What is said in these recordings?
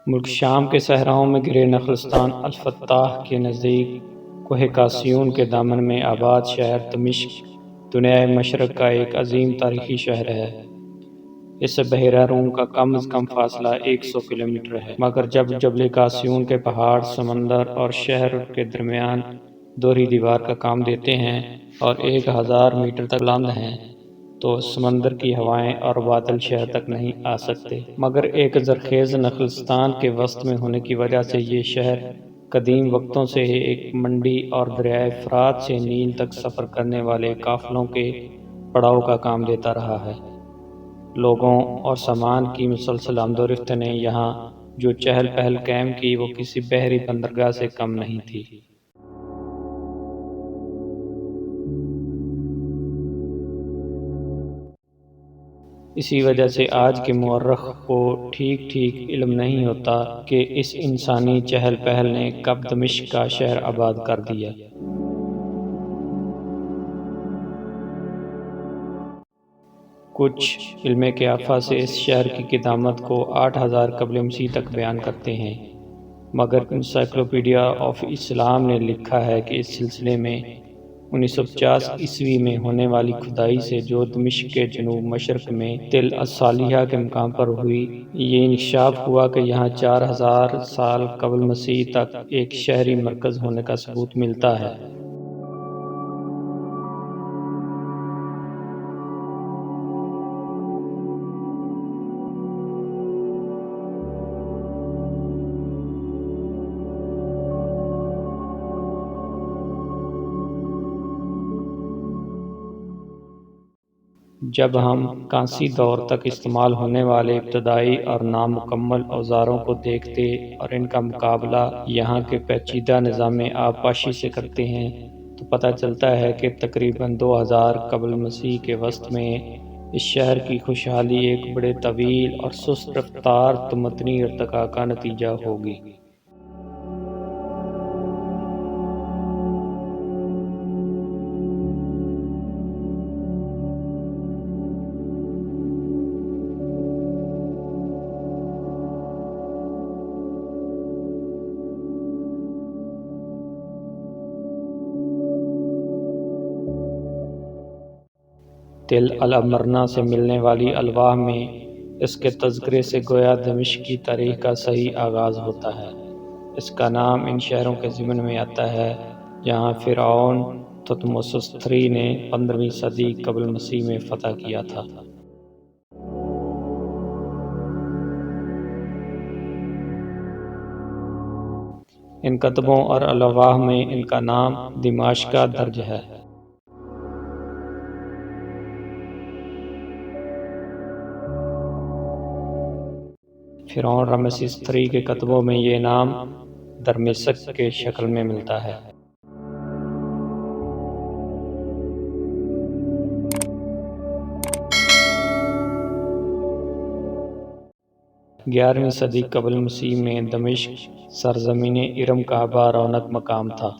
ملک شام کے صحراؤں میں گرے نخلستان الفتاح کے نزدیک کوہ کاسیون کے دامن میں آباد شہر دمشق دنیائے مشرق کا ایک عظیم تاریخی شہر ہے۔ اس سے بحیرہ روم کا کم از کم فاصلہ 100 کلومیٹر ہے، مگر جب جبل کاسیون کے پہاڑ سمندر اور شہر کے درمیان دوہری دیوار کا کام دیتے ہیں اور 1000 میٹر تک بلند ہیں تو سمندر کی ہوائیں اور بادل شہر تک نہیں آ سکتے۔ مگر ایک زرخیز نخلستان کے وسط میں ہونے کی وجہ سے یہ شہر قدیم وقتوں سے ہی ایک منڈی اور دریائے فرات سے نیل تک سفر کرنے والے قافلوں کے پڑاؤ کا کام دیتا رہا ہے۔ لوگوں اور سامان کی مسلسل آمد و رفت نے یہاں جو چہل پہل قائم کی وہ کسی بحری بندرگاہ سے کم نہیں تھی۔ اسی وجہ سے آج کے مورخ کو ٹھیک علم نہیں ہوتا کہ اس انسانی چہل پہل نے کب دمشق کا شہر آباد کر دیا۔ کچھ علم قیافہ سے اس شہر کی قدامت کو 8000 قبل مسیح تک بیان کرتے ہیں، مگر انسائکلوپیڈیا آف اسلام نے لکھا ہے کہ اس سلسلے میں 1950 عیسوی میں ہونے والی کھدائی سے جو دمشق کے جنوب مشرق میں تل الصالحہ کے مقام پر ہوئی، یہ انکشاف ہوا کہ یہاں 4000 سال قبل مسیح تک ایک شہری مرکز ہونے کا ثبوت ملتا ہے۔ جب ہم کانسی دور تک استعمال ہونے والے ابتدائی اور نامکمل اوزاروں کو دیکھتے اور ان کا مقابلہ یہاں کے پیچیدہ نظام آبپاشی سے کرتے ہیں تو پتہ چلتا ہے کہ تقریباً 2000 قبل مسیح کے وسط میں اس شہر کی خوشحالی ایک بڑے طویل اور سست رفتار تمدنی ارتقاء کا نتیجہ ہوگی۔ تل العمرنہ سے ملنے والی الواح میں اس کے تذکرے سے گویا دمشق کی تاریخ کا صحیح آغاز ہوتا ہے۔ اس کا نام ان شہروں کے ضمن میں آتا ہے جہاں فرعون تھوتموسس III نے 15ویں صدی قبل مسیح میں فتح کیا تھا۔ ان کتبوں اور الواح میں ان کا نام دمشقہ درج ہے۔ فرعون رمسیس III کے کتبوں میں یہ نام درمشق کے شکل میں ملتا ہے۔ 11ویں صدی قبل مسیح میں دمشق سرزمین ارم کا با رونق مقام تھا،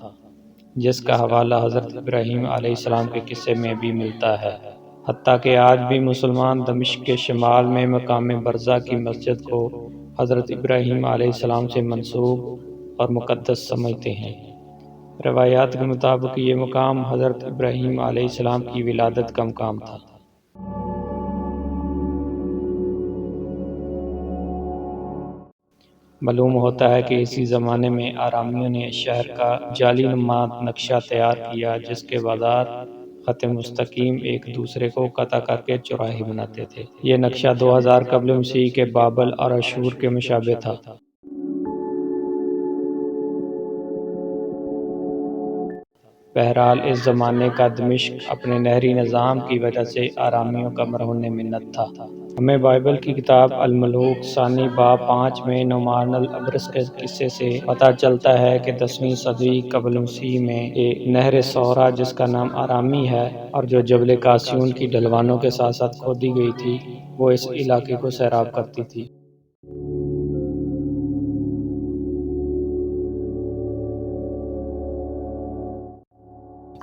جس کا حوالہ حضرت ابراہیم علیہ السلام کے قصے میں بھی ملتا ہے۔ حتیٰ کہ آج بھی مسلمان دمشق کے شمال میں مقام برزہ کی مسجد کو حضرت ابراہیم علیہ السلام سے منسوب اور مقدس سمجھتے ہیں۔ روایات کے مطابق یہ مقام حضرت ابراہیم علیہ السلام کی ولادت کا مقام تھا۔ معلوم ہوتا ہے کہ اسی زمانے میں آرامیوں نے شہر کا جعلی نما نقشہ تیار کیا جس کے بازار خط مستقیم ایک دوسرے کو قطع کر کے چوراہے بناتے تھے۔ یہ نقشہ 2000 قبل مسیح کے بابل اور اشور کے مشابہ تھا۔ بہرحال اس زمانے کا دمشق اپنے نہری نظام کی وجہ سے آرامیوں کا مرہون منت تھا۔ ہمیں بائبل کی کتاب الملوک ثانی باب 5 میں نعمان الابرص کے قصے سے پتہ چلتا ہے کہ 10ویں صدی قبل مسیح میں ایک نہر صورا جس کا نام آرامی ہے اور جو جبل کاسیون کی ڈھلوانوں کے ساتھ ساتھ کھودی گئی تھی، وہ اس علاقے کو سیراب کرتی تھی۔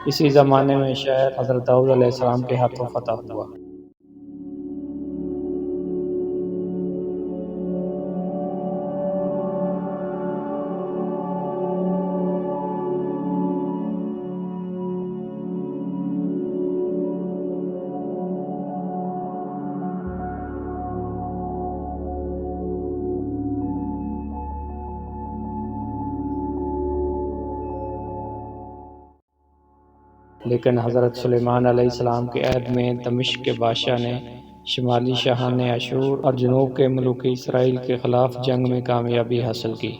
اسی زمانے میں شہر حضرت داؤد علیہ السلام کے ہاتھوں فتح ہوا۔ لیکن حضرت سلیمان علیہ السلام کے عہد میں دمشق کے بادشاہ نے شمالی شاہان اشور اور جنوب کے ملوک اسرائیل کے خلاف جنگ میں کامیابی حاصل کی۔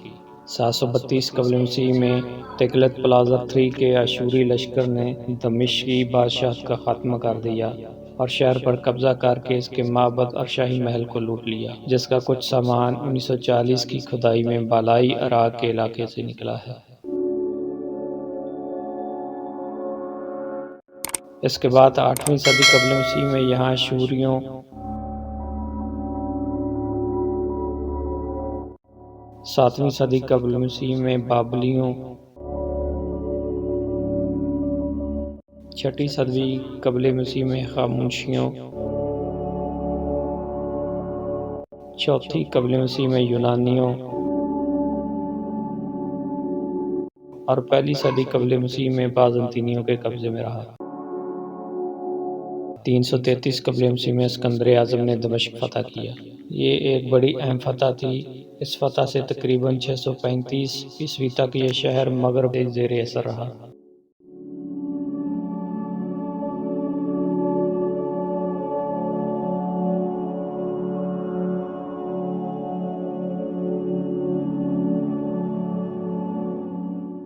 732 قبل مسیح میں تغلت پلازر III کے اشوری لشکر نے دمشقی بادشاہت کا خاتمہ کر دیا اور شہر پر قبضہ کر کے اس کے معبد اور شاہی محل کو لوٹ لیا، جس کا کچھ سامان 1940 کی کھدائی میں بالائی عراق کے علاقے سے نکلا ہے۔ اس کے بعد 8ویں صدی قبل مسیح میں یہاں اشوریوں، 7ویں صدی قبل مسیح میں بابلیوں، 6ٹھی صدی قبل مسیح میں خاموشیوں، 4تھی قبل مسیح میں یونانیوں اور 1 صدی قبل مسیح میں بازنطینیوں کے قبضے میں رہا۔ 333 قبل مسیح میں اسکندر اعظم نے دمشق فتح کیا۔ یہ ایک بڑی اہم فتح تھی۔ اس فتح سے تقریباً 635 عیسوی تک یہ شہر مغرب کے زیر اثر رہا۔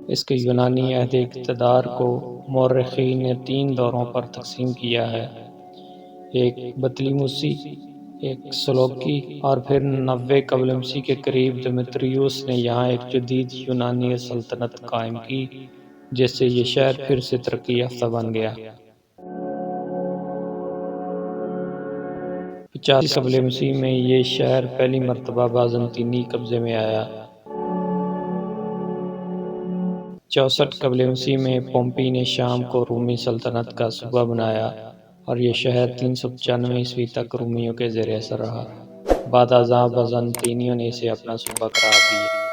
اس کے یونانی عہد اقتدار کو مورخین نے 3 دوروں پر تقسیم کیا ہے، ایک بطلیموسی، ایک سلوکی اور پھر 90 قبل مسیح کے قریب دمیتریوس نے یہاں ایک جدید یونانی سلطنت قائم کی، جس سے یہ شہر پھر سے ترقی یافتہ بن گیا۔ 50 قبل مسیح میں یہ شہر پہلی مرتبہ بازنطینی قبضے میں آیا۔ 64 قبل مسیح میں پومپی نے شام کو رومی سلطنت کا صوبہ بنایا اور یہ شہر 395 عیسوی تک رومیوں کے زیر اثر رہا۔ بعد ازاں بازنطینیوں نے اسے اپنا صوبہ قرار دیا۔